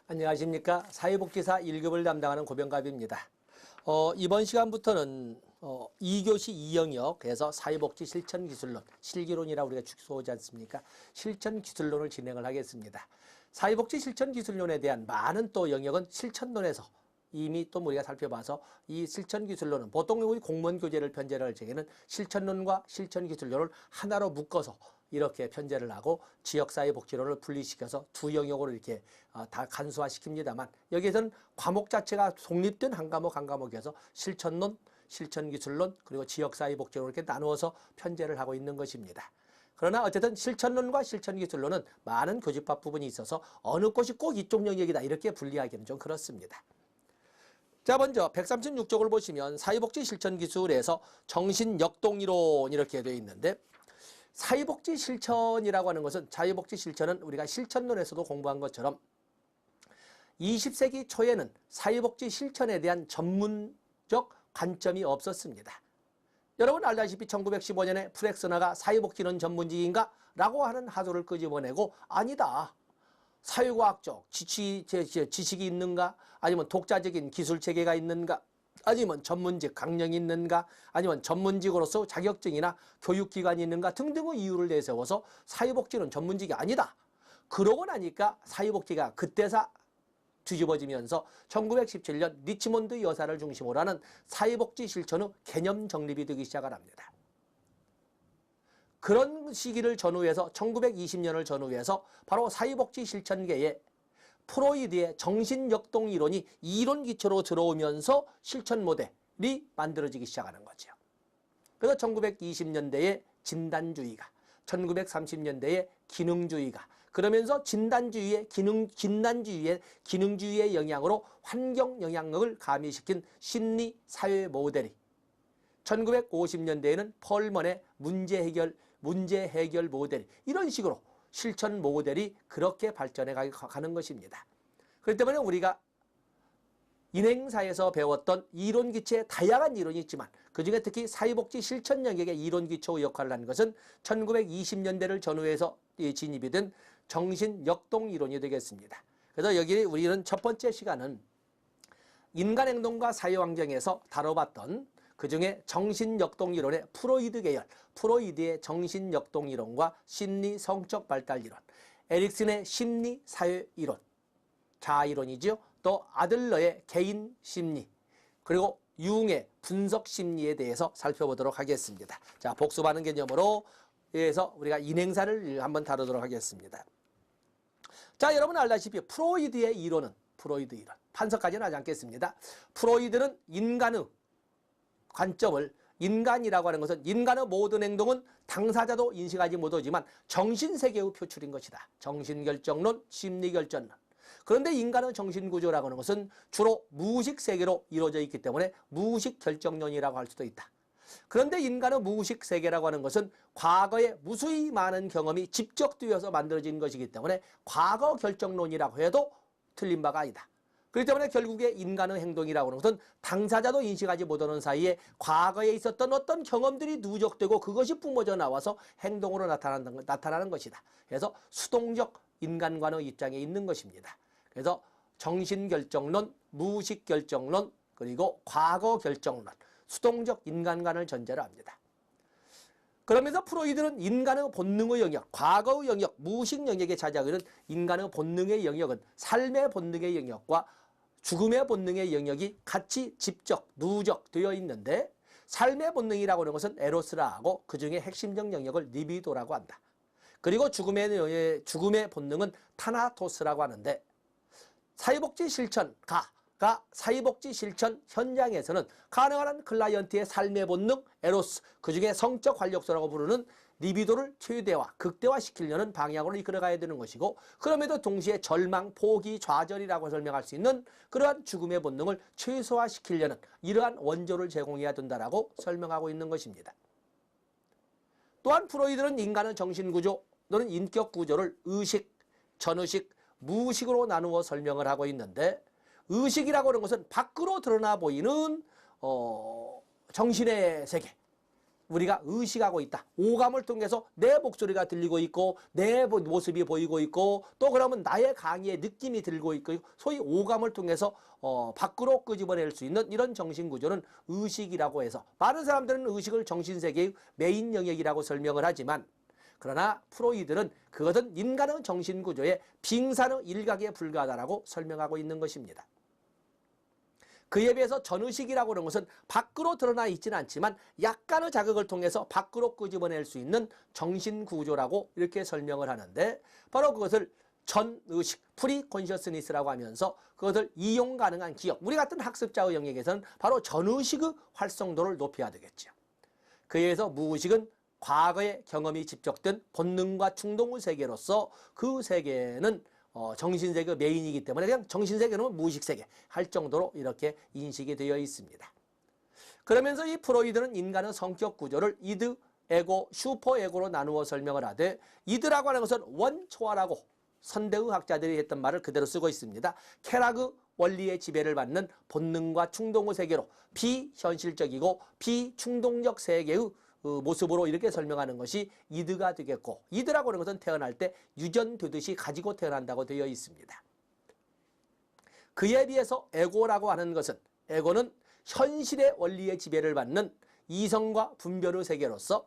안녕하십니까. 사회복지사 1급을 담당하는 고병갑입니다. 이번 시간부터는 2교시 2영역에서 사회복지 실천기술론, 실기론이라고 우리가 축소하지 않습니까? 실천기술론을 진행을 하겠습니다. 사회복지 실천기술론에 대한 많은 또 영역은 실천론에서 이미 또 우리가 살펴봐서 이 실천기술론은 보통 우리 공무원 교재를 편제를 할 적에는 실천론과 실천기술론을 하나로 묶어서 이렇게 편제를 하고 지역사회복지론을 분리시켜서 두 영역으로 이렇게 다 간소화시킵니다만 여기에서는 과목 자체가 독립된 한 과목 한 과목에서 실천론, 실천기술론 그리고 지역사회복지론 이렇게 나누어서 편제를 하고 있는 것입니다. 그러나 어쨌든 실천론과 실천기술론은 많은 교집합 부분이 있어서 어느 곳이 꼭 이쪽 영역이다 이렇게 분리하기는 좀 그렇습니다. 자, 먼저 136쪽을 보시면 사회복지 실천기술에서 정신역동이론 이렇게 되어 있는데 사회복지 실천이라고 하는 것은 사회복지 실천은 우리가 실천론에서도 공부한 것처럼 20세기 초에는 사회복지 실천에 대한 전문적 관점이 없었습니다. 여러분 알다시피 1915년에 프렉스너가 사회복지는 전문직인가? 라고 하는 하소를 끄집어내고 아니다. 사회과학적 지식이 있는가? 아니면 독자적인 기술체계가 있는가? 아니면 전문직 강령이 있는가? 아니면 전문직으로서 자격증이나 교육기관이 있는가? 등등의 이유를 내세워서 사회복지는 전문직이 아니다. 그러고 나니까 사회복지가 그때서 뒤집어지면서 1917년 리치몬드 여사를 중심으로 하는 사회복지 실천의 개념 정립이 되기 시작을 합니다. 그런 시기를 전후해서 1920년을 전후해서 바로 사회복지 실천계에 프로이드의 정신역동 이론이 이론 기초로 들어오면서 실천 모델이 만들어지기 시작하는 거죠. 그래서 1920년대에 진단주의가, 1930년대에 기능주의가, 그러면서 진단주의의 기능주의의 영향으로 환경 영향력을 가미시킨 심리 사회 모델이 1950년대에는 펄먼의 문제 해결 모델 이런 식으로 실천 모델이 그렇게 발전해 가는 것입니다. 그렇기 때문에 우리가 인행사에서 배웠던 이론 기초에 다양한 이론이 있지만 그중에 특히 사회복지 실천 영역의 이론 기초 역할을 하는 것은 1920년대를 전후해서 진입이 된 정신역동 이론이 되겠습니다. 그래서 여기 우리는 첫 번째 시간은 인간행동과 사회환경에서 다뤄봤던 그중에 정신역동이론의 프로이드 계열, 프로이드의 정신역동이론과 심리성적 발달이론, 에릭슨의 심리사회이론, 자아이론이죠. 또 아들러의 개인심리, 그리고 융의 분석심리에 대해서 살펴보도록 하겠습니다. 자, 복습하는 개념으로 해서 우리가 인행사를 한번 다루도록 하겠습니다. 자, 여러분 알다시피 프로이드의 이론은 프로이드 이론, 판서까지는 하지 않겠습니다. 프로이드는 인간의 관점을 인간이라고 하는 것은 인간의 모든 행동은 당사자도 인식하지 못하지만 정신세계의 표출인 것이다. 정신결정론, 심리결정론. 그런데 인간의 정신구조라고 하는 것은 주로 무의식세계로 이루어져 있기 때문에 무의식결정론이라고 할 수도 있다. 그런데 인간의 무의식세계라고 하는 것은 과거에 무수히 많은 경험이 집적되어서 만들어진 것이기 때문에 과거결정론이라고 해도 틀린 바가 아니다. 그렇기 때문에 결국에 인간의 행동이라고 하는 것은 당사자도 인식하지 못하는 사이에 과거에 있었던 어떤 경험들이 누적되고 그것이 뿜어져 나와서 행동으로 나타나는 것이다. 그래서 수동적 인간관의 입장에 있는 것입니다. 그래서 정신결정론, 무의식결정론, 그리고 과거결정론, 수동적 인간관을 전제로 합니다. 그러면서 프로이드는 인간의 본능의 영역, 과거의 영역, 무의식 영역에 차지하고 있는 인간의 본능의 영역은 삶의 본능의 영역과 죽음의 본능의 영역이 같이 집적, 누적되어 있는데 삶의 본능이라고 하는 것은 에로스라 하고 그 중에 핵심적 영역을 리비도라고 한다. 그리고 죽음의 본능은 타나토스라고 하는데 사회복지 실천가가 사회복지 실천 현장에서는 가능한 한 클라이언트의 삶의 본능, 에로스, 그 중에 성적 활력소라고 부르는 리비도를 최대화, 극대화시키려는 방향으로 이끌어가야 되는 것이고 그럼에도 동시에 절망, 포기, 좌절이라고 설명할 수 있는 그러한 죽음의 본능을 최소화시키려는 이러한 원조를 제공해야 된다라고 설명하고 있는 것입니다. 또한 프로이드는 인간의 정신구조 또는 인격구조를 의식, 전의식, 무의식으로 나누어 설명을 하고 있는데 의식이라고 하는 것은 밖으로 드러나 보이는 정신의 세계, 우리가 의식하고 있다. 오감을 통해서 내 목소리가 들리고 있고 내 모습이 보이고 있고 또 그러면 나의 강의의 느낌이 들고 있고 소위 오감을 통해서 밖으로 끄집어낼 수 있는 이런 정신구조는 의식이라고 해서 많은 사람들은 의식을 정신세계의 메인 영역이라고 설명을 하지만 그러나 프로이드는 그것은 인간의 정신구조의 빙산의 일각에 불과하다라고 설명하고 있는 것입니다. 그에 비해서 전의식이라고 하는 것은 밖으로 드러나 있지는 않지만 약간의 자극을 통해서 밖으로 끄집어낼 수 있는 정신구조라고 이렇게 설명을 하는데 바로 그것을 전의식, 프리콘셔스니스라고 하면서 그것을 이용 가능한 기억, 우리 같은 학습자의 영역에서는 바로 전의식의 활성도를 높여야 되겠죠. 그에 의해서 무의식은 과거의 경험이 집적된 본능과 충동의 세계로서 그 세계는 정신세계 메인이기 때문에 그냥 정신세계는 무의식세계 할 정도로 이렇게 인식이 되어 있습니다. 그러면서 이 프로이드는 인간의 성격 구조를 이드, 에고, 슈퍼에고로 나누어 설명을 하되 이드라고 하는 것은 원초화라고 선대의 학자들이 했던 말을 그대로 쓰고 있습니다. 케라그 원리의 지배를 받는 본능과 충동의 세계로 비현실적이고 비충동적 세계의 모습으로 이렇게 설명하는 것이 이드가 되겠고 이드라고 하는 것은 태어날 때 유전되듯이 가지고 태어난다고 되어 있습니다. 그에 비해서 에고라고 하는 것은 에고는 현실의 원리의 지배를 받는 이성과 분별의 세계로서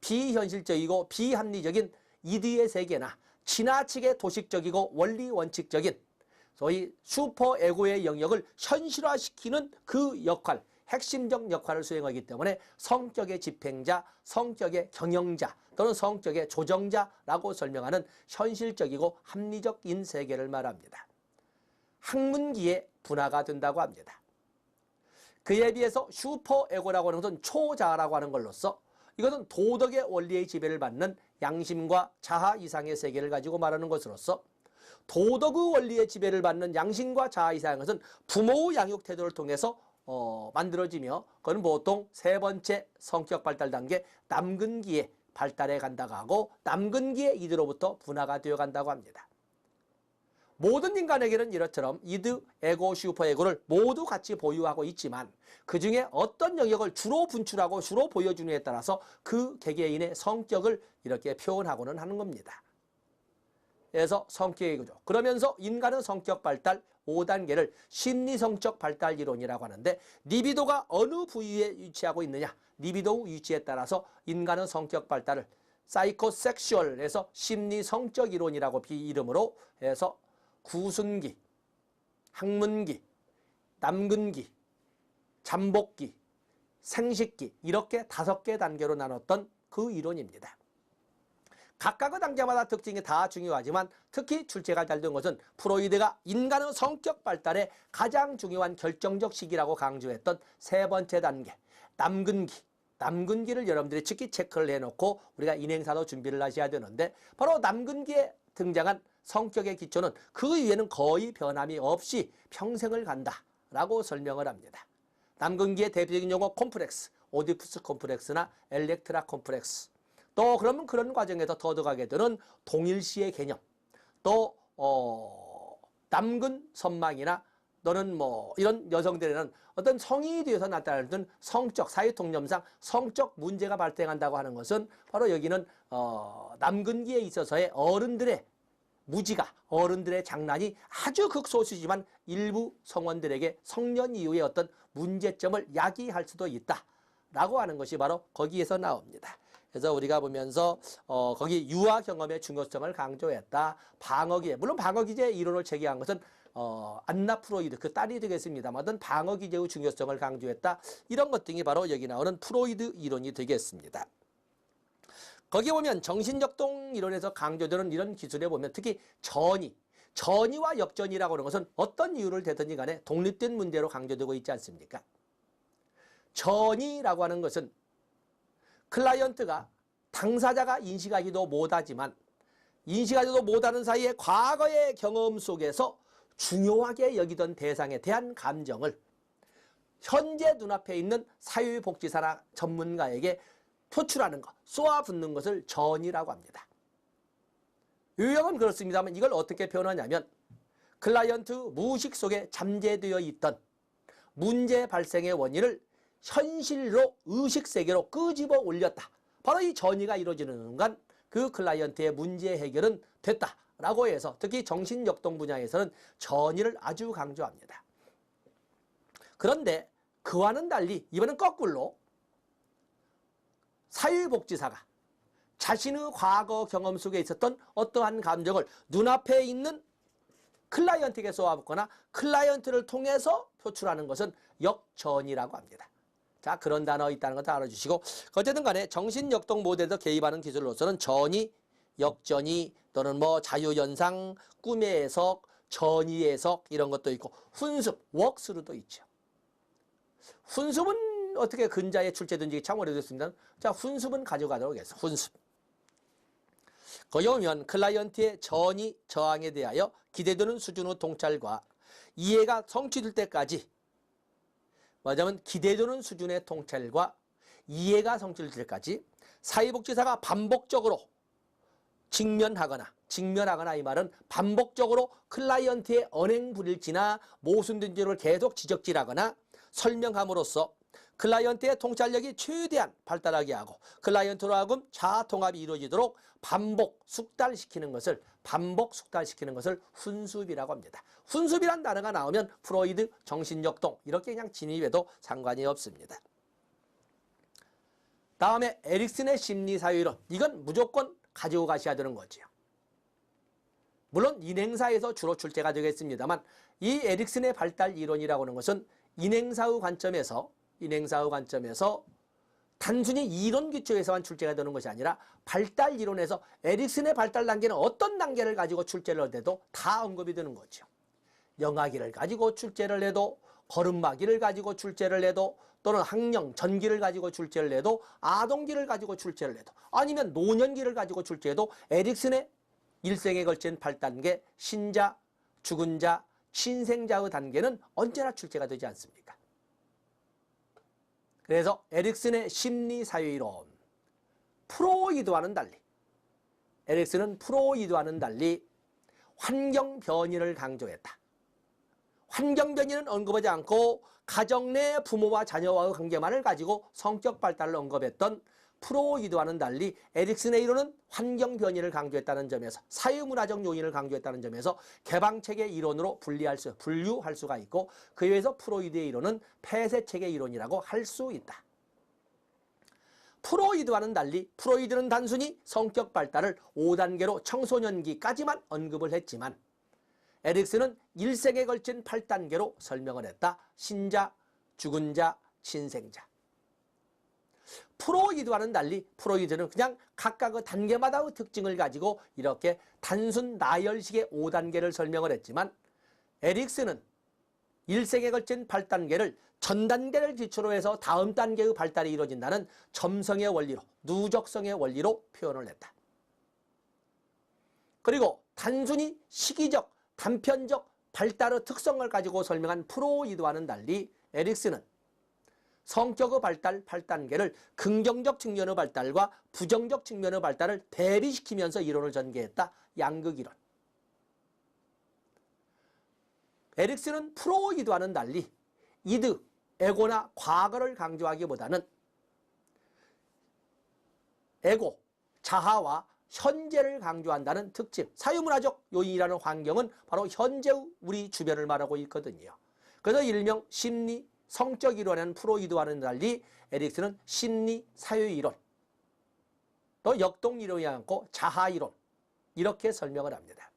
비현실적이고 비합리적인 이드의 세계나 지나치게 도식적이고 원리 원칙적인 소위 슈퍼에고의 영역을 현실화시키는 그 역할, 핵심적 역할을 수행하기 때문에 성격의 집행자, 성격의 경영자 또는 성격의 조정자라고 설명하는 현실적이고 합리적인 세계를 말합니다. 학문기에 분화가 된다고 합니다. 그에 비해서 슈퍼에고라고 하는 것은 초자라고 하는 걸로써 이것은 도덕의 원리의 지배를 받는 양심과 자아 이상의 세계를 가지고 말하는 것으로서 도덕의 원리의 지배를 받는 양심과 자아 이상의 것은 부모의 양육 태도를 통해서 만들어지며 그건 보통 세 번째 성격 발달 단계 남근기에 발달해 간다고 하고 남근기에 이드로부터 분화가 되어 간다고 합니다. 모든 인간에게는 이렇처럼 이드, 에고, 슈퍼에고를 모두 같이 보유하고 있지만 그 중에 어떤 영역을 주로 분출하고 주로 보여주느냐에 따라서 그 개개인의 성격을 이렇게 표현하고는 하는 겁니다. 그래서 성격의 구조. 그러면서 인간의 성격 발달 5단계를 심리성적 발달 이론이라고 하는데 리비도가 어느 부위에 위치하고 있느냐 리비도 위치에 따라서 인간의 성격 발달을 사이코섹슈얼에서 심리성적 이론이라고 이름으로 해서 구순기, 학문기, 남근기, 잠복기, 생식기 이렇게 5개 단계로 나눴던 그 이론입니다. 각각의 단계마다 특징이 다 중요하지만 특히 출제가 잘 된 것은 프로이드가 인간의 성격 발달에 가장 중요한 결정적 시기라고 강조했던 세 번째 단계 남근기를 여러분들이 특히 체크를 해놓고 우리가 인행사도 준비를 하셔야 되는데 바로 남근기에 등장한 성격의 기초는 그 위에는 거의 변함이 없이 평생을 간다라고 설명을 합니다. 남근기의 대표적인 용어 콤플렉스, 오디푸스 콤플렉스나 엘렉트라 콤플렉스 또 그러면 그런 과정에서 더 들어가게 되는 동일시의 개념 또 남근 선망이나 또는 뭐 이런 여성들에는 어떤 성인이 되어서 나타나는 성적 사회통념상 성적 문제가 발생한다고 하는 것은 바로 여기는 남근기에 있어서의 어른들의 무지가 어른들의 장난이 아주 극소수지만 일부 성원들에게 성년 이후에 어떤 문제점을 야기할 수도 있다라고 하는 것이 바로 거기에서 나옵니다. 그래서 우리가 보면서 거기 유아 경험의 중요성을 강조했다. 방어기제, 물론 방어기제 이론을 제기한 것은 안나 프로이드 그 딸이 되겠습니다만 어떤 방어기제의 중요성을 강조했다. 이런 것 등이 바로 여기 나오는 프로이드 이론이 되겠습니다. 거기 보면 정신역동 이론에서 강조되는 이런 기술에 보면 특히 전이와 역전이라고 하는 것은 어떤 이유를 대든지 간에 독립된 문제로 강조되고 있지 않습니까? 전이라고 하는 것은 클라이언트가 당사자가 인식하지도 못하지만 인식하지도 못하는 사이에 과거의 경험 속에서 중요하게 여기던 대상에 대한 감정을 현재 눈앞에 있는 사회복지사나 전문가에게 표출하는 것, 쏘아붙는 것을 전이라고 합니다. 유형은 그렇습니다만 이걸 어떻게 표현하냐면 클라이언트 무의식 속에 잠재되어 있던 문제 발생의 원인을 현실로 의식세계로 끄집어 올렸다. 바로 이 전이가 이루어지는 순간 그 클라이언트의 문제 해결은 됐다라고 해서 특히 정신역동 분야에서는 전이를 아주 강조합니다. 그런데 그와는 달리 이번엔 거꾸로 사회복지사가 자신의 과거 경험 속에 있었던 어떠한 감정을 눈앞에 있는 클라이언트에게 쏘아붙거나 클라이언트를 통해서 표출하는 것은 역전이라고 합니다. 자, 그런 단어 있다는 것도 알아주시고, 어쨌든 간에 정신역동 모델에서 개입하는 기술로서는 전이, 역전이 또는 뭐 자유연상, 꿈의 해석, 전이 해석 이런 것도 있고, 훈습, 웍스루도 있죠. 훈습은 어떻게 근자에 출제든지 참 오래됐습니다. 자, 훈습은 가져가도록 하겠습니다. 훈습. 거기 오면 클라이언트의 전이 저항에 대하여 기대되는 수준의 통찰과 이해가 성취될 때까지, 말하자면 기대되는 수준의 통찰과 이해가 성취될 때까지 사회복지사가 반복적으로 직면하거나 이 말은 반복적으로 클라이언트의 언행불일치나 모순된 점을 계속 지적질하거나 설명함으로써 클라이언트의 통찰력이 최대한 발달하게 하고 클라이언트로 하여금 자아 통합이 이루어지도록 반복 숙달시키는 것을 훈습이라고 합니다. 훈습이란 단어가 나오면 프로이드, 정신역동 이렇게 그냥 진입해도 상관이 없습니다. 다음에 에릭슨의 심리사회이론. 이건 무조건 가지고 가셔야 되는 거지요. 물론 인행사에서 주로 출제가 되겠습니다만 이 에릭슨의 발달 이론이라고 하는 것은 인행사의 관점에서 단순히 이론 기초에서만 출제가 되는 것이 아니라 발달 이론에서 에릭슨의 발달 단계는 어떤 단계를 가지고 출제를 해도 다 언급이 되는 거죠. 영아기를 가지고 출제를 해도, 걸음마기를 가지고 출제를 해도, 또는 학령, 전기를 가지고 출제를 해도, 아동기를 가지고 출제를 해도, 아니면 노년기를 가지고 출제해도 에릭슨의 일생에 걸친 발단계, 신자, 죽은 자, 신생자의 단계는 언제나 출제가 되지 않습니까? 그래서 에릭슨의 심리사회이론, 에릭슨은 프로이드와는 달리 환경 변이를 강조했다. 환경 변이는 언급하지 않고 가정 내 부모와 자녀와의 관계만을 가지고 성격 발달을 언급했던 프로이드와는 달리 에릭슨의 이론은 환경 변이를 강조했다는 점에서, 사회문화적 요인을 강조했다는 점에서 개방체계 이론으로 분류할 수가 있고, 그에 의해서 프로이드의 이론은 폐쇄체계 이론이라고 할 수 있다. 프로이드와는 달리 프로이드는 단순히 성격 발달을 5단계로 청소년기까지만 언급을 했지만 에릭슨은 일생에 걸친 8단계로 설명을 했다. 신자, 죽은 자, 신생자. 프로이드와는 달리 프로이드는 그냥 각각의 단계마다의 특징을 가지고 이렇게 단순 나열식의 5단계를 설명을 했지만 에릭슨은 일생에 걸친 8단계를 전 단계를 기초로 해서 다음 단계의 발달이 이루어진다는 점성의 원리로, 누적성의 원리로 표현을 했다. 그리고 단순히 시기적, 단편적 발달의 특성을 가지고 설명한 프로이드와는 달리 에릭슨은 성격의 발달 8단계를 긍정적 측면의 발달과 부정적 측면의 발달을 대비시키면서 이론을 전개했다. 양극이론. 에릭슨은 프로이드와는 달리 이드, 에고나 과거를 강조하기보다는 에고, 자아와 현재를 강조한다는 특징, 사회문화적 요인이라는 환경은 바로 현재의 우리 주변을 말하고 있거든요. 그래서 일명 심리, 성적 이론에는 프로이드와는 달리 에릭슨은 심리, 사회이론, 또 역동 이론이 않고 자아 이론 이렇게 설명을 합니다.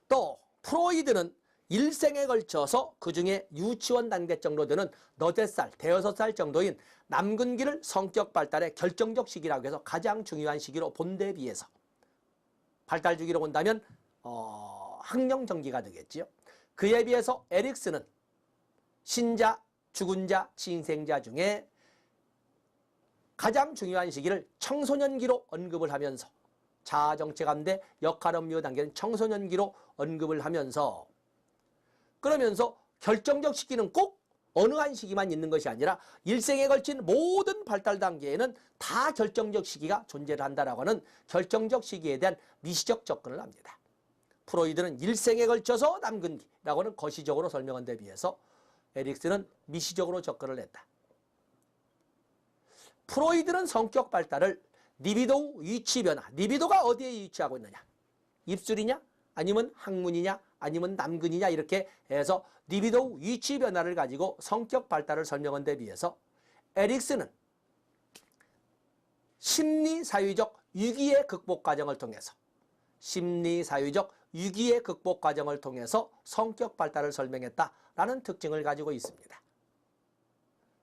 또 프로이드는 일생에 걸쳐서 그중에 유치원 단계 정도 되는 너댓 살, 대여섯 살 정도인 남근기를 성격 발달의 결정적 시기라고 해서 가장 중요한 시기로 본 데 비해서 발달 주기로 본다면 학령 전기가 되겠지요. 그에 비해서 에릭슨은 신자, 죽은 자, 신생자 중에 가장 중요한 시기를 청소년기로 언급을 하면서 자아정체감대 역할업무 단계는 청소년기로 언급을 하면서 그러면서 결정적 시기는 꼭 어느 한 시기만 있는 것이 아니라 일생에 걸친 모든 발달 단계에는 다 결정적 시기가 존재를 한다라고 하는 결정적 시기에 대한 미시적 접근을 합니다. 프로이드는 일생에 걸쳐서 남근기라고 하는 거시적으로 설명한 데 비해서 에릭슨은 미시적으로 접근을 했다. 프로이드는 성격 발달을 리비도 위치 변화, 리비도가 어디에 위치하고 있느냐? 입술이냐? 아니면 항문이냐? 아니면 남근이냐? 이렇게 해서 리비도 위치 변화를 가지고 성격 발달을 설명한 데 비해서 에릭슨은 심리사회적 위기의 극복 과정을 통해서 심리사회적 위기의 극복 과정을 통해서 성격 발달을 설명했다라는 특징을 가지고 있습니다.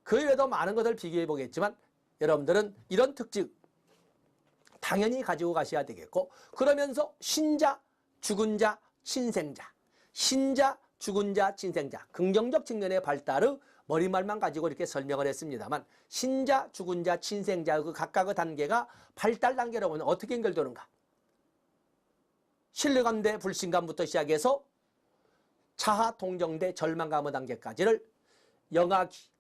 그 외에도 많은 것을 비교해 보겠지만 여러분들은 이런 특징 당연히 가지고 가셔야 되겠고, 그러면서 신자, 죽은 자, 친생자, 신자, 죽은 자, 친생자, 긍정적 측면의 발달의 머리말만 가지고 이렇게 설명을 했습니다만, 신자, 죽은 자, 친생자 그 각각의 단계가 발달 단계로 보면 어떻게 연결되는가? 신뢰감대 불신감부터 시작해서 자하 동정대 절망감의 단계까지를 영아기,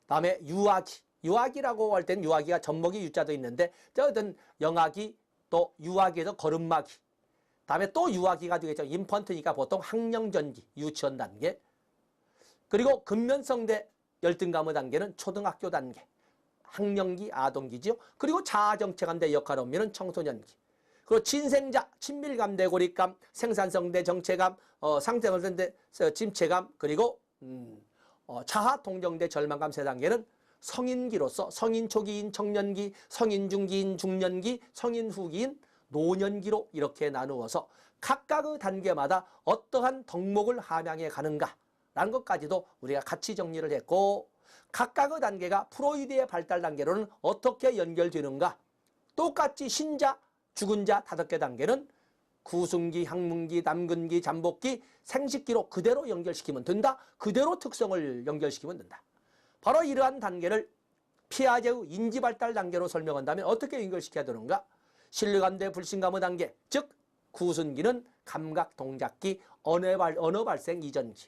다음에 유아기, 유아기라고 할 때는 유아기가 젖먹이 유자도 있는데 어떤 영아기, 또 유아기에서 걸음마기, 다음에 또 유아기가 되겠죠. 인펀트니까 보통 학령전기, 유치원 단계, 그리고 근면성대 열등감의 단계는 초등학교 단계, 학령기, 아동기죠. 그리고 자아정체감대 역할업무는 청소년기, 그리고 친생자, 친밀감대 고립감, 생산성대 정체감, 상생성대 침체감, 그리고 자하 동정대 절망감 세 단계는 성인기로서 성인 초기인 청년기, 성인 중기인 중년기, 성인 후기인 노년기로 이렇게 나누어서 각각의 단계마다 어떠한 덕목을 함양해 가는가라는 것까지도 우리가 같이 정리를 했고, 각각의 단계가 프로이드의 발달 단계로는 어떻게 연결되는가, 똑같이 신자, 죽은 자 5개 단계는 구순기, 항문기, 남근기, 잠복기, 생식기로 그대로 연결시키면 된다. 그대로 특성을 연결시키면 된다. 바로 이러한 단계를 피아제의 인지발달 단계로 설명한다면 어떻게 연결시켜야 되는가? 신뢰감대 불신감의 단계, 즉 구순기는 감각 동작기, 언어 발생 이전기,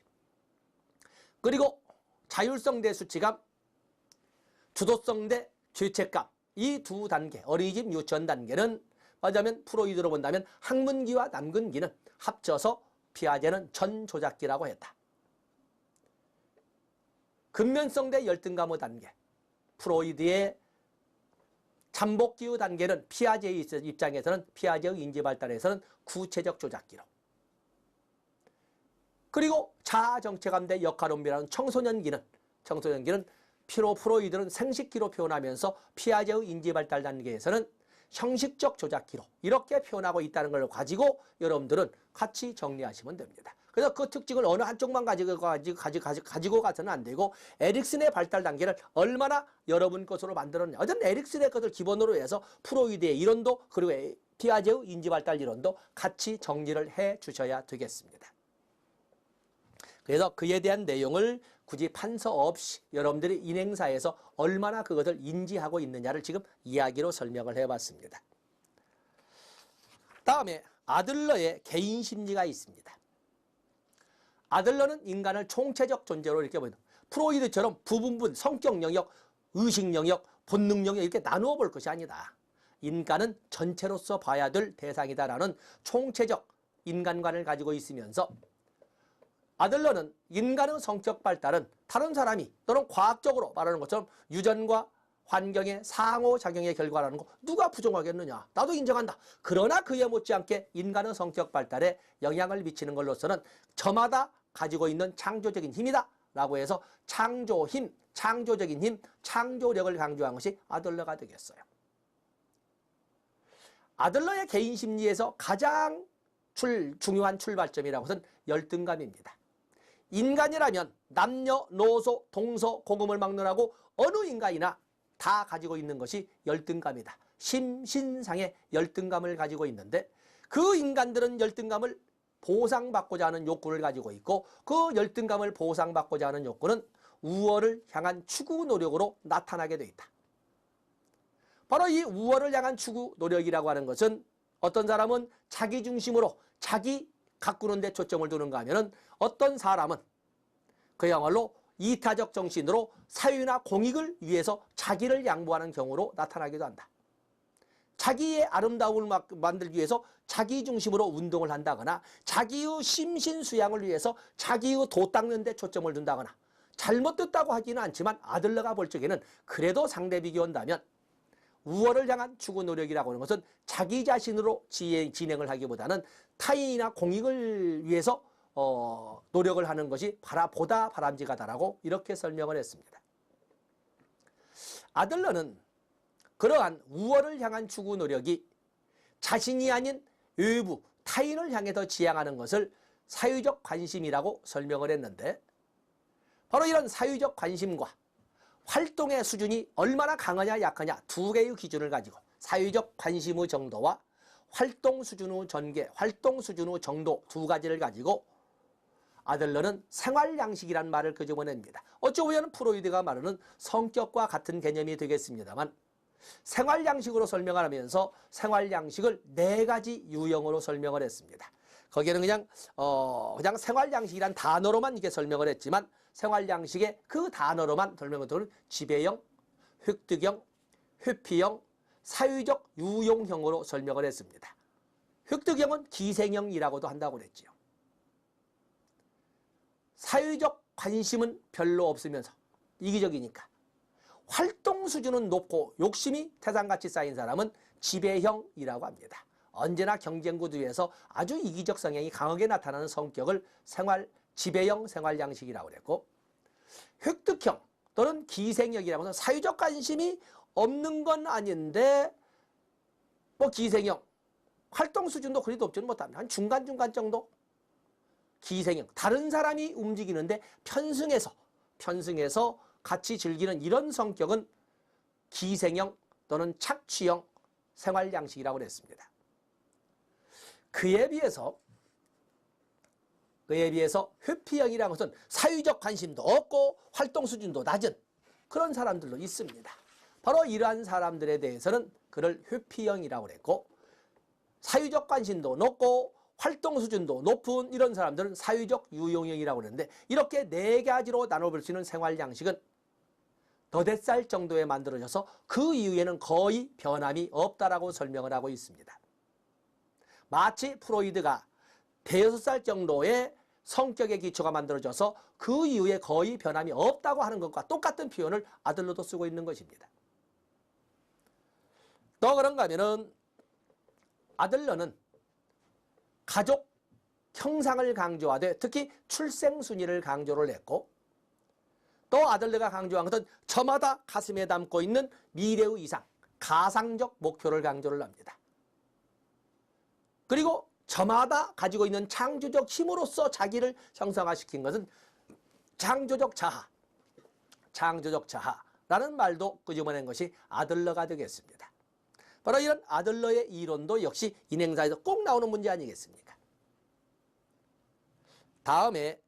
그리고 자율성대 수치감, 주도성대 죄책감, 이 두 단계, 어린이집 유치원 단계는 맞으면 프로이드로 본다면 항문기와 남근기는 합쳐서 피아제는 전조작기라고 했다. 근면성대 열등감의 단계, 프로이드의 잠복기의 단계는 피아제의 입장에서는, 피아제의 인지발달에서는 구체적 조작기로, 그리고 자아정체감대 역할원비라는 청소년기는 프로이드는 생식기로 표현하면서 피아제의 인지발달 단계에서는 형식적 조작기로 이렇게 표현하고 있다는 걸 가지고 여러분들은 같이 정리하시면 됩니다. 그래서 그 특징을 어느 한쪽만 가지고 가서는 안 되고, 에릭슨의 발달 단계를 얼마나 여러분 것으로 만들었냐. 어떤 에릭슨의 것을 기본으로 해서 프로이드의 이론도 그리고 피아제의 인지발달 이론도 같이 정리를 해 주셔야 되겠습니다. 그래서 그에 대한 내용을 굳이 판서 없이 여러분들이 인행사에서 얼마나 그것을 인지하고 있느냐를 지금 이야기로 설명을 해봤습니다. 다음에 아들러의 개인심리가 있습니다. 아들러는 인간을 총체적 존재로 이렇게 보인다. 프로이드처럼 부분분, 성격 영역, 의식 영역, 본능 영역 이렇게 나누어 볼 것이 아니다. 인간은 전체로서 봐야 될 대상이다라는 총체적 인간관을 가지고 있으면서, 아들러는 인간의 성격 발달은 다른 사람이 또는 과학적으로 말하는 것처럼 유전과 환경의 상호작용의 결과라는 거 누가 부정하겠느냐. 나도 인정한다. 그러나 그에 못지않게 인간의 성격 발달에 영향을 미치는 걸로서는 저마다 가지고 있는 창조적인 힘이다 라고 해서 창조힘, 창조적인 힘, 창조력을 강조한 것이 아들러가 되겠어요. 아들러의 개인심리에서 가장 중요한 출발점이라고 해서는 열등감입니다. 인간이라면 남녀노소 동서고금을 막론하고 어느 인간이나 다 가지고 있는 것이 열등감이다. 심신상의 열등감을 가지고 있는데, 그 인간들은 열등감을 보상받고자 하는 욕구를 가지고 있고, 그 열등감을 보상받고자 하는 욕구는 우월을 향한 추구 노력으로 나타나게 돼 있다. 바로 이 우월을 향한 추구 노력이라고 하는 것은, 어떤 사람은 자기 중심으로 자기 가꾸는 데 초점을 두는가 하면은, 어떤 사람은 그야말로 이타적 정신으로 사유나 공익을 위해서 자기를 양보하는 경우로 나타나기도 한다. 자기의 아름다움을 만들기 위해서 자기 중심으로 운동을 한다거나, 자기의 심신 수양을 위해서 자기의 도 닦는 데 초점을 둔다거나, 잘못됐다고 하지는 않지만 아들러가 볼 적에는 그래도 상대 비교한다면 우월을 향한 추구 노력이라고 하는 것은 자기 자신으로 진행을 하기보다는 타인이나 공익을 위해서 노력을 하는 것이 보다 바람직하다라고 이렇게 설명을 했습니다. 아들러는 그러한 우월을 향한 추구 노력이 자신이 아닌 외부 타인을 향해서 지향하는 것을 사유적 관심이라고 설명을 했는데, 바로 이런 사유적 관심과 활동의 수준이 얼마나 강하냐 약하냐 두 개의 기준을 가지고 사유적 관심의 정도와 활동 수준의 전개, 활동 수준의 정도 두 가지를 가지고 아들러는 생활 양식이란 말을 끄집어냅니다. 어찌 보면 프로이드가 말하는 성격과 같은 개념이 되겠습니다만, 생활 양식으로 설명을 하면서 생활 양식을 네 가지 유형으로 설명을 했습니다. 거기에는 그냥 생활 양식이란 단어로만 이게 설명을 했지만, 생활 양식의 그 단어로만 설명을 드는 지배형, 획득형, 회피형, 사유적 유용형으로 설명을 했습니다. 획득형은 기생형이라고도 한다고 그랬지요. 사유적 관심은 별로 없으면서 이기적이니까 활동 수준은 높고 욕심이 태산같이 쌓인 사람은 지배형이라고 합니다. 언제나 경쟁 구도에서 아주 이기적 성향이 강하게 나타나는 성격을 지배형 생활 양식이라고 그랬고, 획득형 또는 기생형이라고 해서 사유적 관심이 없는 건 아닌데 기생형, 활동 수준도 그리 높지는 못합니다. 한 중간중간 정도. 기생형, 다른 사람이 움직이는데 편승해서 같이 즐기는 이런 성격은 기생형 또는 착취형 생활 양식이라고 그랬습니다. 그에 비해서 회피형이라는 것은 사유적 관심도 없고 활동 수준도 낮은 그런 사람들도 있습니다. 바로 이러한 사람들에 대해서는 그를 회피형이라고 그랬고, 사유적 관심도 높고 활동 수준도 높은 이런 사람들은 사유적 유용형이라고 그러는데, 이렇게 네 가지로 나눠볼 수 있는 생활 양식은 더댓 살 정도에 만들어져서 그 이후에는 거의 변함이 없다라고 설명을 하고 있습니다. 마치 프로이드가 대여섯 살 정도의 성격의 기초가 만들어져서 그 이후에 거의 변함이 없다고 하는 것과 똑같은 표현을 아들러도 쓰고 있는 것입니다. 또 그런가 하면은 아들러는 가족 형상을 강조하되 특히 출생 순위를 강조를 했고, 또 아들러가 강조한 것은 저마다 가슴에 담고 있는 미래의 이상, 가상적 목표를 강조를 합니다. 그리고 저마다 가지고 있는 창조적 힘으로써 자기를 형상화시킨 것은 창조적 자아라는 말도 끄집어낸 것이 아들러가 되겠습니다. 바로 이런 아들러의 이론도 역시 인행사에서 꼭 나오는 문제 아니겠습니까? 다음에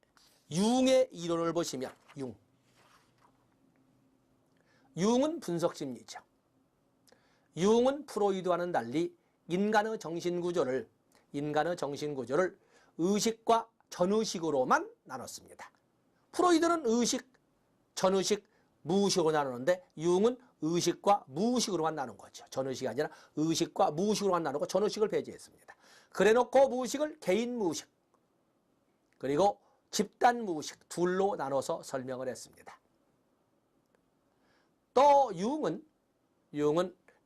융의 이론을 보시면 융은 분석심리죠. 융은 프로이드와는 달리 인간의 정신구조를 의식과 전의식으로만 나눴습니다. 프로이드는 의식, 전의식, 무의식으로 나누는데 융은 의식과 무의식으로만 나눈 거죠. 전의식이 아니라 의식과 무의식으로만 나누고 전의식을 배제했습니다. 그래놓고 무의식을 개인 무의식 그리고 집단 무의식 둘로 나눠서 설명을 했습니다. 또 융은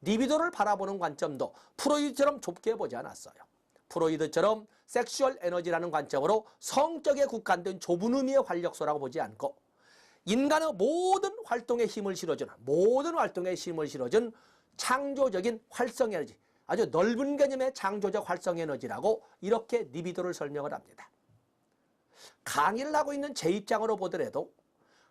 리비도를 바라보는 관점도 프로이드처럼 좁게 보지 않았어요. 프로이드처럼 섹슈얼 에너지라는 관점으로 성적에 국한된 좁은 의미의 활력소라고 보지 않고, 인간의 모든 활동에 힘을 실어주는 창조적인 활성 에너지, 아주 넓은 개념의 창조적 활성 에너지라고 이렇게 리비도를 설명을 합니다. 강의를 하고 있는 제 입장으로 보더라도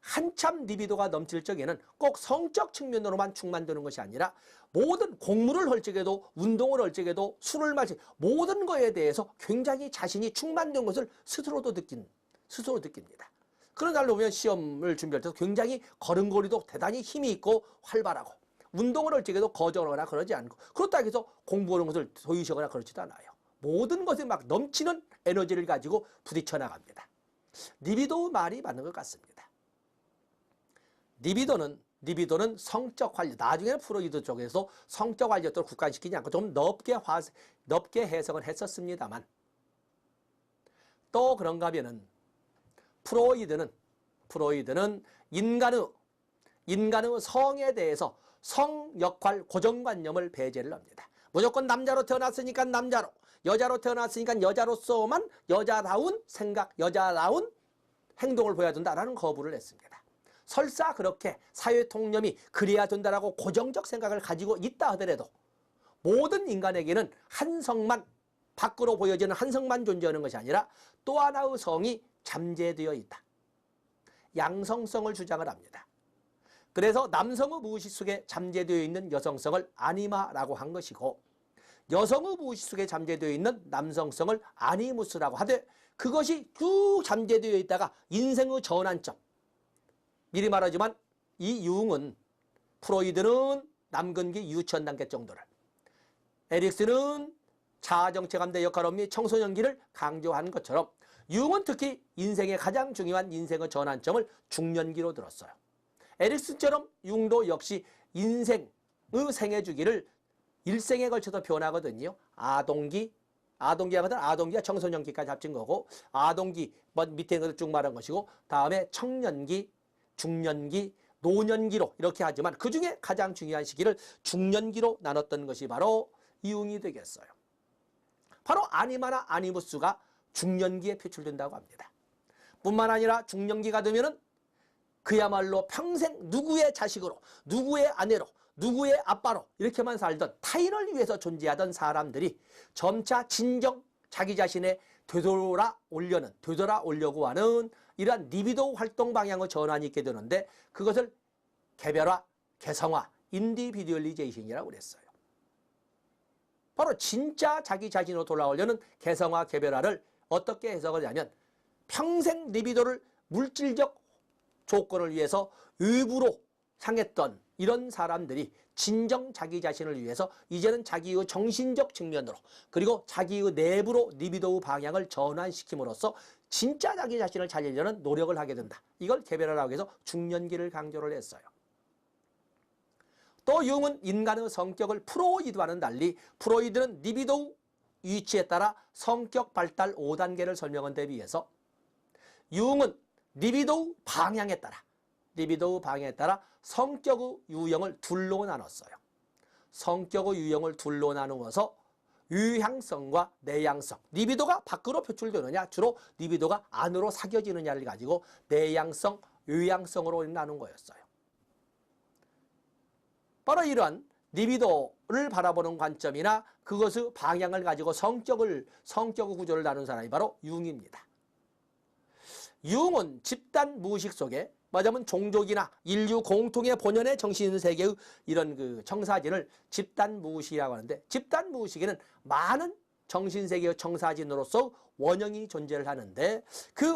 한참 리비도가 넘칠 적에는 꼭 성적 측면으로만 충만되는 것이 아니라 모든 공부를 할 적에도 운동을 할 적에도 술을 마시 모든 거에 대해서 굉장히 자신이 충만된 것을 스스로 느낍니다. 그런 날로 보면 시험을 준비할 때도 굉장히 걸음걸이도 대단히 힘이 있고 활발하고, 운동을 할 적에도 거절하거나 그러지 않고, 그렇다고 해서 공부하는 것을 소유시하거나 그렇지도 않아요. 모든 것에 막 넘치는 에너지를 가지고 부딪혀 나갑니다. 리비도의 말이 맞는 것 같습니다. 리비도는 성적 관리, 나중에는 프로이드 쪽에서 성적 관리도 국한시키지 않고 좀 넓게 해석을 했었습니다만, 또 그런가 하면은 프로이드는 인간의 성에 대해서 성 역할 고정관념을 배제를 합니다. 무조건 남자로 태어났으니까 남자로, 여자로 태어났으니까 여자로서만 여자다운 생각, 여자다운 행동을 보여야 된다라는 거부를 했습니다. 설사 그렇게 사회 통념이 그래야 된다라고 고정적 생각을 가지고 있다 하더라도 모든 인간에게는 한 성만, 밖으로 보여지는 한 성만 존재하는 것이 아니라 또 하나의 성이 잠재되어 있다. 양성성을 주장을 합니다. 그래서 남성의 무의식 속에 잠재되어 있는 여성성을 아니마라고 한 것이고, 여성의 무의식 속에 잠재되어 있는 남성성을 아니무스라고 하되, 그것이 쭉 잠재되어 있다가 인생의 전환점. 미리 말하지만 이 융은, 프로이드는 남근기 유치원 단계 정도를, 에릭슨은 자아정체감대 역할업 및 청소년기를 강조한 것처럼 융은 특히 인생의 가장 중요한 인생의 전환점을 중년기로 들었어요. 에릭슨처럼 융도 역시 인생의 생애 주기를 일생에 걸쳐서 표현하거든요. 아동기, 아동기하거든 아동기가 청소년기까지 합친 거고, 아동기 밑에 것을 쭉 말한 것이고, 다음에 청년기, 중년기, 노년기로 이렇게 하지만 그 중에 가장 중요한 시기를 중년기로 나눴던 것이 바로 융이 되겠어요. 바로 아니마나 아니무스가 중년기에 표출된다고 합니다. 뿐만 아니라 중년기가 되면은 그야말로 평생 누구의 자식으로, 누구의 아내로, 누구의 아빠로 이렇게만 살던, 타인을 위해서 존재하던 사람들이 점차 진정 자기 자신의 되돌아오려고 하는 이러한 리비도 활동 방향의 전환이 있게 되는데, 그것을 개별화, 개성화, 인디비듀얼리제이션이라고 그랬어요. 바로 진짜 자기 자신으로 돌아오려는 개성화, 개별화를 어떻게 해석을 하냐면, 평생 리비도를 물질적 조건을 위해서 외부로 향했던 이런 사람들이 진정 자기 자신을 위해서 이제는 자기의 정신적 측면으로, 그리고 자기의 내부로 리비도의 방향을 전환시킴으로써 진짜 자기 자신을 살리려는 노력을 하게 된다. 이걸 개별화라고 해서 중년기를 강조를 했어요. 또 융은 인간의 성격을 프로이드와는 달리, 프로이드는 리비도의 위치에 따라 성격 발달 5단계를 설명한 데 비해서 융은 리비도의 방향에 따라 성격의 유형을 둘로 나눴어요. 성격의 유형을 둘로 나누어서 유향성과 내향성, 리비도가 밖으로 표출되느냐, 주로 리비도가 안으로 사겨지느냐를 가지고 내향성, 유향성으로 나눈 거였어요. 바로 이러한 리비도를 바라보는 관점이나 그것의 방향을 가지고 성격의 구조를 나눈 사람이 바로 융입니다. 융은 집단 무의식 속에, 말하자면 종족이나 인류 공통의 본연의 정신세계의 이런 그 청사진을 집단 무의식이라고 하는데, 집단 무의식에는 많은 정신세계의 청사진으로서 원형이 존재를 하는데, 그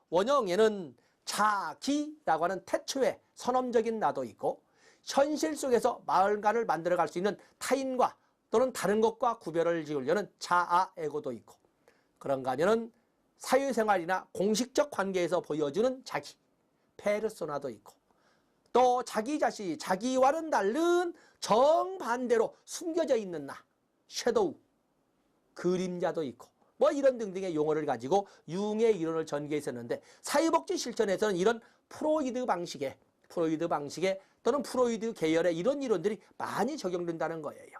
원형에는 자기라고 하는 태초의 선험적인 나도 있고, 현실 속에서 마을관을 만들어갈 수 있는 타인과 또는 다른 것과 구별을 지으려는 자아 에고도 있고, 그런가 하면은 사회생활이나 공식적 관계에서 보여주는 자기, 페르소나도 있고, 또 자기 자신, 자기와는 다른 정반대로 숨겨져 있는 나, 섀도우, 그림자도 있고, 뭐 이런 등등의 용어를 가지고 융의 이론을 전개했었는데, 사회복지 실천에서는 이런 프로이드 방식의 또는 프로이드 계열의 이런 이론들이 많이 적용된다는 거예요.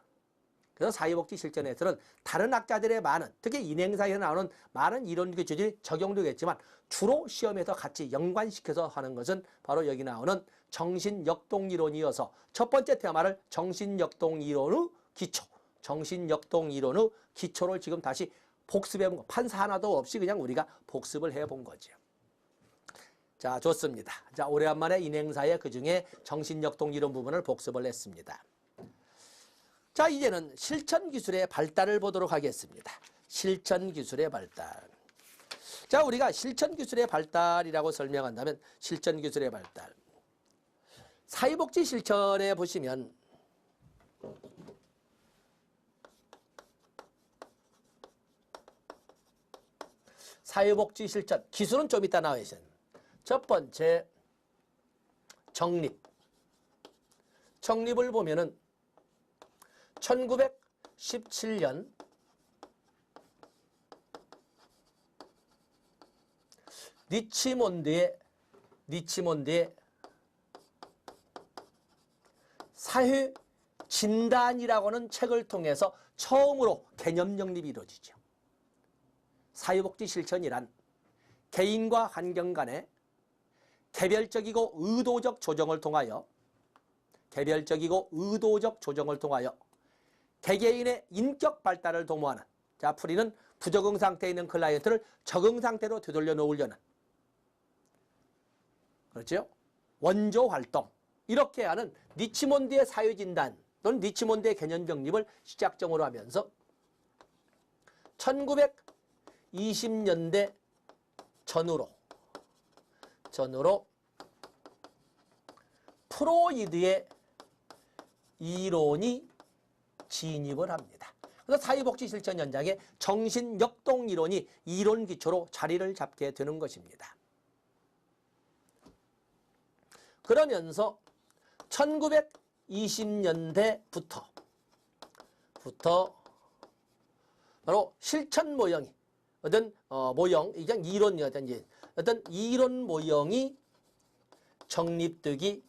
그래서 사회복지 실천에서는 다른 학자들의 많은, 특히 인행사에 나오는 많은 이론 기초들이 적용되겠지만, 주로 시험에서 같이 연관시켜서 하는 것은 바로 여기 나오는 정신역동이론이어서, 첫 번째 테마를 정신역동이론의 기초를 지금 다시 복습해 본 거, 판사 하나도 없이 그냥 우리가 복습을 해 본 거죠. 자, 좋습니다. 자, 오래간만에 인행사의 그중에 정신역동이론 부분을 복습을 했습니다. 자, 이제는 실천기술의 발달을 보도록 하겠습니다. 실천기술의 발달. 자, 우리가 실천기술의 발달이라고 설명한다면, 실천기술의 발달, 사회복지 실천에 보시면 사회복지 실천 기술은 좀 이따 나와 있어요. 첫 번째, 정립을 보면은 1917년 리치몬드의 사회 진단이라고 하는 책을 통해서 처음으로 개념 정립이 이루어지죠. 사회복지 실천이란 개인과 환경 간의 개별적이고 의도적 조정을 통하여 개개인의 인격 발달을 도모하는, 자, 풀이는 부적응 상태에 있는 클라이언트를 적응 상태로 되돌려 놓으려는, 그렇죠? 원조 활동, 이렇게 하는 리치몬드의 사회진단 또는 리치몬드의 개념 정립을 시작점으로 하면서 1920년대 전후로 프로이드의 이론이 진입을 합니다. 그래서 사회복지 실천 현장에 정신역동 이론이 이론 기초로 자리를 잡게 되는 것입니다. 그러면서 1920년대부터 바로 실천 모형이 어떤 이론 모형이 정립되기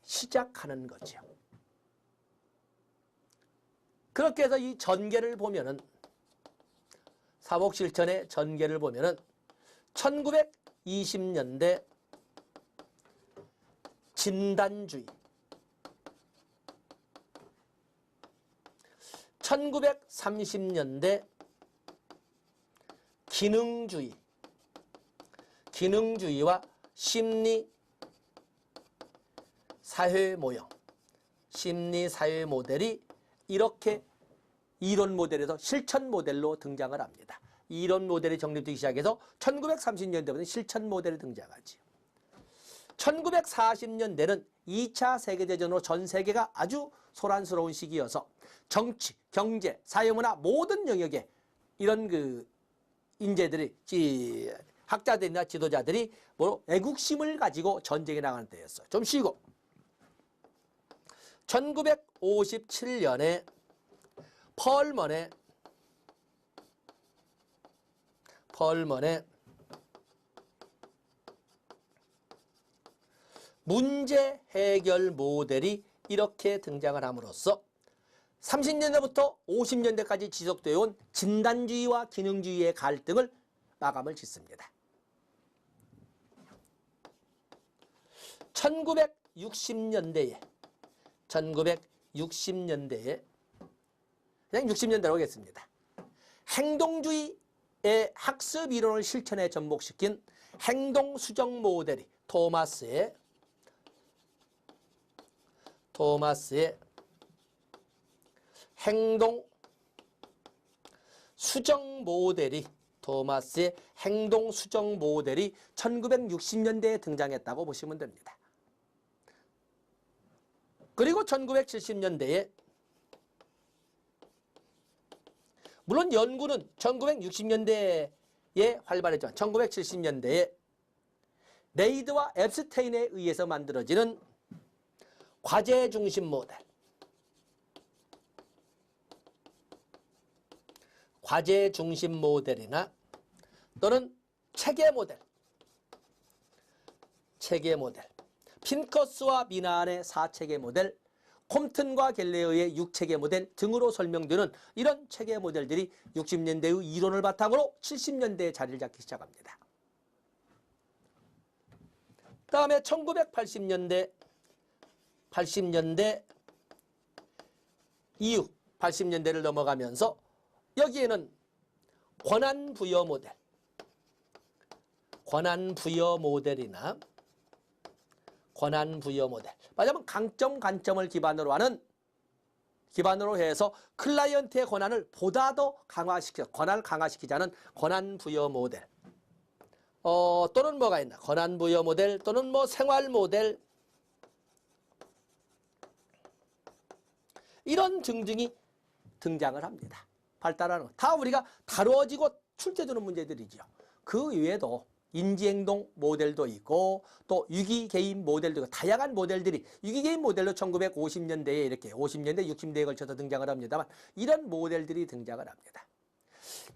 시작하는 거죠. 그렇게 해서 이 전개를 보면은, 사복실천의 전개를 보면은 1920년대 진단주의, 1930년대 기능주의와 심리 사회 모형, 심리 사회 모델이 이렇게 이론 모델에서 실천 모델로 등장을 합니다. 이론 모델이 정립되기 시작해서 1930년대부터 실천 모델이 등장하지. 1940년대는 2차 세계대전으로 전 세계가 아주 소란스러운 시기여서 정치, 경제, 사회문화 모든 영역에 이런 인재들이, 학자들이나 지도자들이 애국심을 가지고 전쟁에 나가는 때였어요. 좀 쉬고 1957년에 펄먼의 문제 해결 모델이 이렇게 등장을 함으로써 30년대부터 50년대까지 지속되어 온 진단주의와 기능주의의 갈등을 마감을 짓습니다. 1960년대에 그냥 60년대로 하겠습니다. 행동주의의 학습 이론을 실천에 접목시킨 행동수정 모델이 토마스의 행동수정 모델이 1960년대에 등장했다고 보시면 됩니다. 그리고 1970년대에 물론 연구는 1960년대에 활발했지만 1970년대에 메이드와 앱스테인에 의해서 만들어지는 과제 중심 모델이나 또는 체계 모델, 핀커스와 미나안의 4체계 모델, 콤튼과 갤레어의 6체계 모델 등으로 설명되는 이런 체계 모델들이 60년대의 이론을 바탕으로 70년대에 자리를 잡기 시작합니다. 다음에 1980년대 이후 80년대를 넘어가면서 여기에는 권한부여 모델, 말하자면 강점 관점을 기반으로 해서 클라이언트의 권한을 보다 더 권한을 강화시키자는 권한부여 모델, 또는 뭐가 있나, 권한부여 모델 또는 생활 모델, 이런 등등이 등장을 합니다. 발달하는 다 우리가 다루어지고 출제되는 문제들이죠. 그 이외에도 인지행동 모델도 있고 또 유기개인 모델도 있고 다양한 모델들이, 유기개인 모델로 1950년대에 이렇게 50년대 60년대에 걸쳐서 등장을 합니다만 이런 모델들이 등장을 합니다.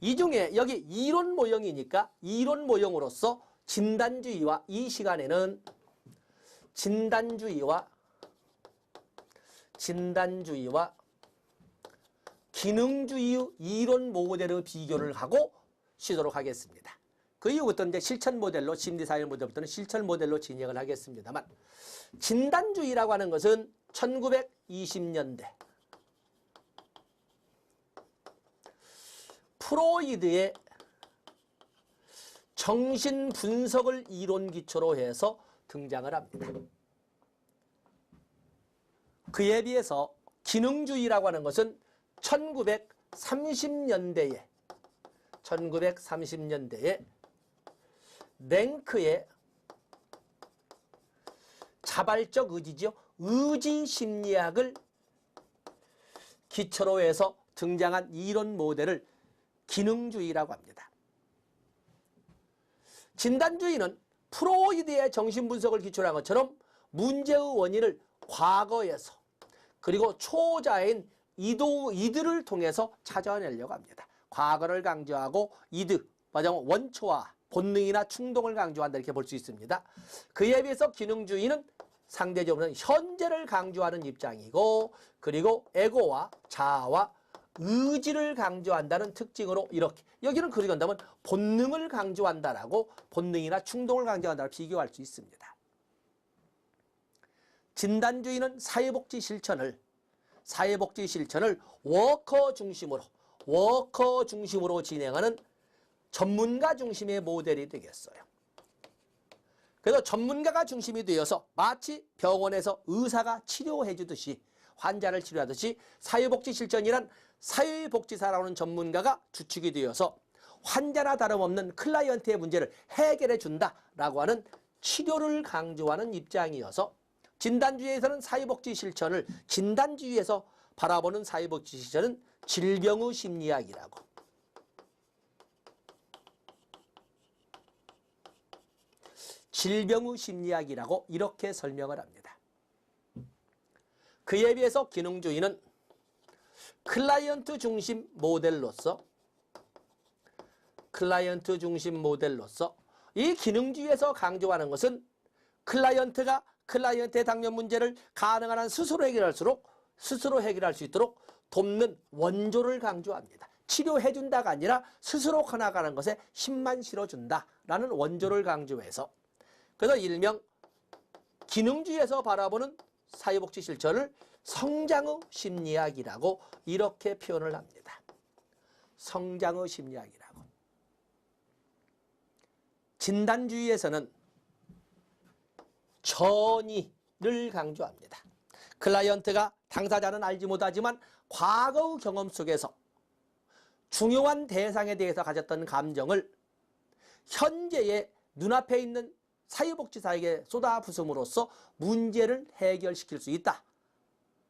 이 중에 여기 이론 모형이니까 이론 모형으로서 진단주의와 이 시간에는 진단주의와 기능주의 이론 모델의 비교를 하고 쉬도록 하겠습니다. 그 이후부터 이제 실천 모델로, 심리사회 모델부터는 실천 모델로 진행을 하겠습니다만, 진단주의라고 하는 것은 1920년대 프로이드의 정신 분석을 이론 기초로 해서 등장을 합니다. 그에 비해서 기능주의라고 하는 것은 1930년대에 랭크의 자발적 의지죠. 의지 심리학을 기초로 해서 등장한 이론 모델을 기능주의라고 합니다. 진단주의는 프로이드의 정신분석을 기초로 한 것처럼 문제의 원인을 과거에서 그리고 초자인 이들을 통해서 찾아내려고 합니다. 과거를 강조하고 이드, 말하자면 원초와 본능이나 충동을 강조한다 이렇게 볼 수 있습니다. 그에 비해서 기능주의는 상대적으로 현재를 강조하는 입장이고, 그리고 에고와 자아와 의지를 강조한다는 특징으로 이렇게, 여기는 그렇게 한다면 본능을 강조한다라고, 본능이나 충동을 강조한다고 비교할 수 있습니다. 진단주의는 사회복지 실천을 워커 중심으로 진행하는 전문가 중심의 모델이 되겠어요. 그래서 전문가가 중심이 되어서 마치 병원에서 의사가 치료해 주듯이, 환자를 치료하듯이 사회복지 실천이란 사회복지사라고 하는 전문가가 주축이 되어서 환자나 다름없는 클라이언트의 문제를 해결해 준다라고 하는 치료를 강조하는 입장이어서, 진단주의에서는 사회복지 실천을, 진단주의에서 바라보는 사회복지 실천은 질병의 심리학이라고 이렇게 설명을 합니다. 그에 비해서 기능주의는 클라이언트 중심 모델로서 이 기능주의에서 강조하는 것은 클라이언트가 클라이언트의 당면 문제를 가능한 한 스스로 해결할 수 있도록 돕는 원조를 강조합니다. 치료해준다가 아니라 스스로 커나가는 것에 힘만 실어준다라는 원조를 강조해서, 그래서 일명 기능주의에서 바라보는 사회복지 실천을 성장의 심리학이라고 이렇게 표현을 합니다. 성장의 심리학이라고. 진단주의에서는 전이를 강조합니다. 클라이언트가 당사자는 알지 못하지만 과거의 경험 속에서 중요한 대상에 대해서 가졌던 감정을 현재의 눈앞에 있는 사회복지사에게 쏟아부음으로써 문제를 해결시킬 수 있다.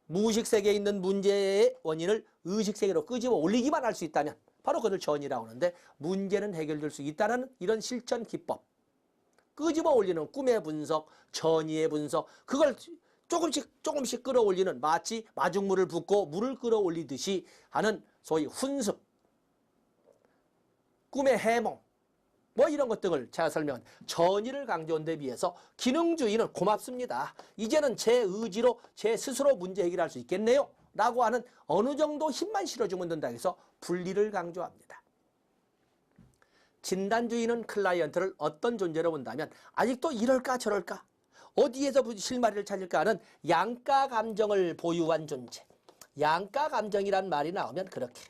무의식세계에 있는 문제의 원인을 의식세계로 끄집어 올리기만 할 수 있다면 바로 그걸 전이라고 하는데, 문제는 해결될 수 있다는 이런 실천 기법, 끄집어 올리는 꿈의 분석, 전이의 분석, 그걸 조금씩 끌어올리는, 마치 마중물을 붓고 물을 끌어올리듯이 하는 소위 훈습, 꿈의 해몽, 뭐 이런 것 등을 제가 설명한 전이를 강조한 데 비해서 기능주의는 고맙습니다. 이제는 제 의지로 제 스스로 문제 해결할 수 있겠네요 라고 하는 어느 정도 힘만 실어주면 된다 해서 분리를 강조합니다. 진단주의는 클라이언트를 어떤 존재로 본다면 아직도 이럴까 저럴까, 어디에서 실마리를 찾을까 하는 양가 감정을 보유한 존재, 양가 감정이란 말이 나오면 그렇게.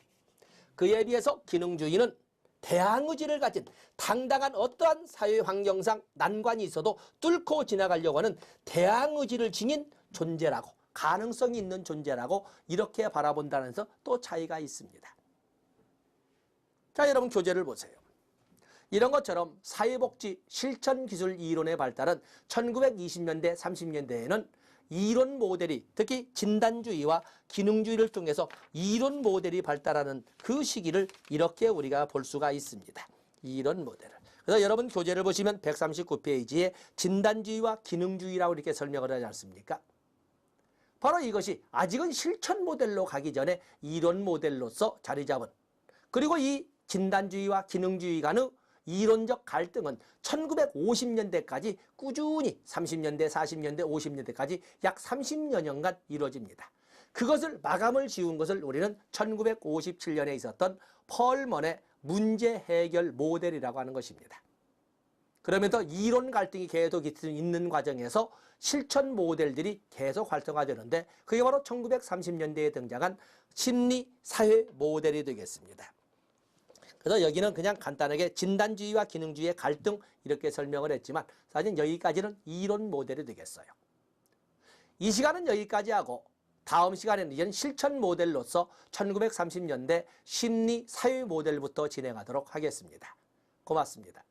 그에 비해서 기능주의는 대항의지를 가진, 당당한 어떠한 사회 환경상 난관이 있어도 뚫고 지나가려고 하는 대항의지를 지닌 존재라고, 가능성이 있는 존재라고 이렇게 바라본다는 데서 또 차이가 있습니다. 자, 여러분 교재를 보세요. 이런 것처럼 사회복지 실천기술 이론의 발달은 1920년대, 30년대에는 이론 모델이, 특히 진단주의와 기능주의를 통해서 이론 모델이 발달하는 그 시기를 이렇게 우리가 볼 수가 있습니다. 이론 모델을. 그래서 여러분 교재를 보시면 139페이지에 진단주의와 기능주의라고 이렇게 설명을 하지 않습니까? 바로 이것이 아직은 실천 모델로 가기 전에 이론 모델로서 자리 잡은, 그리고 이 진단주의와 기능주의 간의 이론적 갈등은 1950년대까지 꾸준히 30년대, 40년대, 50년대까지 약 30여 년간 이루어집니다. 그것을 마감을 지은 것을 우리는 1957년에 있었던 펄먼의 문제 해결 모델이라고 하는 것입니다. 그러면서 이론 갈등이 계속 있는 과정에서 실천 모델들이 계속 활성화되는데 그게 바로 1930년대에 등장한 심리 사회 모델이 되겠습니다. 그래서 여기는 그냥 간단하게 진단주의와 기능주의의 갈등 이렇게 설명을 했지만 사실 여기까지는 이론 모델이 되겠어요. 이 시간은 여기까지 하고 다음 시간에는 이제는 실천 모델로서 1930년대 심리 사회 모델부터 진행하도록 하겠습니다. 고맙습니다.